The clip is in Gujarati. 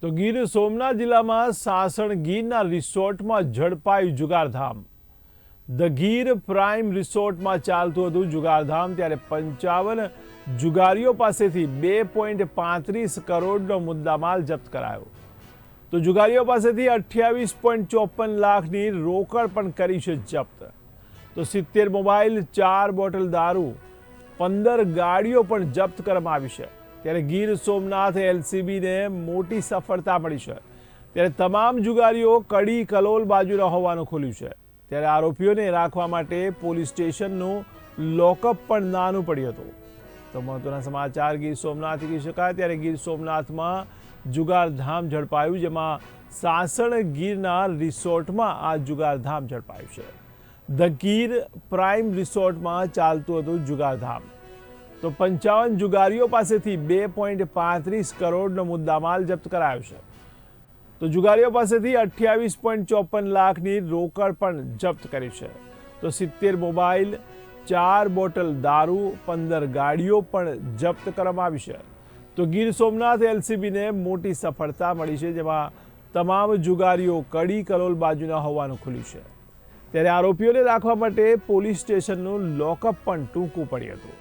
તો ગીર સોમનાથ જિલ્લામાં સાસણ ગીરના રિસોર્ટમાં ઝડપાયું જુગારધામ. ધ ગીર પ્રાઇમ રિસોર્ટમાં ચાલતું હતું જુગારધામ, ત્યારે 55 જુગારીઓ પાસેથી 2.35 કરોડનો મુદ્દામાલ જપ્ત કરાયો. તો જુગારીઓ પાસેથી 28.54 લાખની રોકડ પણ કરી છે જપ્ત. તો 70 મોબાઈલ, 4 બોટલ દારૂ, 15 ગાડીઓ પણ જપ્ત કરવામાં આવી છે. ત્યારે ગીર સોમનાથ એલસીબીને મોટી સફળતા મળી છે. ત્યારે તમામ જુગારીઓ કડી કલોલ બાજુના હોવાનું ખુલ્યું છે. ત્યારે આરોપીઓને રાખવા માટે પોલીસ સ્ટેશનનું લોકઅપ પણ નાનું પડ્યું હતું. તો મહત્વના સમાચાર ગીર સોમનાથથી કહી શકાય. ત્યારે ગીર સોમનાથમાં જુગારધામ ઝડપાયું, જેમાં સાસણ ગીરના રિસોર્ટમાં આ જુગારધામ ઝડપાયું છે. ધ ગીર પ્રાઇમ રિસોર્ટમાં ચાલતું હતું જુગારધામ. તો 55 જુગારીઓ પાસેથી 2.35 કરોડનો મુદ્દામાલ જપ્ત કરાયો છે. તો જુગારીઓ પાસેથી 28.54 લાખની રોકડ પણ જપ્ત કરી છે. તો 70 મોબાઈલ, 4 બોટલ દારૂ, 15 ગાડીઓ પણ જપ્ત કરવામાં આવી છે. તો ગીર સોમનાથ એલસીબીને મોટી સફળતા મળી છે, જેમાં તમામ જુગારીઓ કડી કલોલ બાજુના હોવાનું ખુલ્યું છે. ત્યારે આરોપીઓને રાખવા માટે પોલીસ સ્ટેશનનું લોકઅપ પણ ટૂંકું પડ્યું હતું.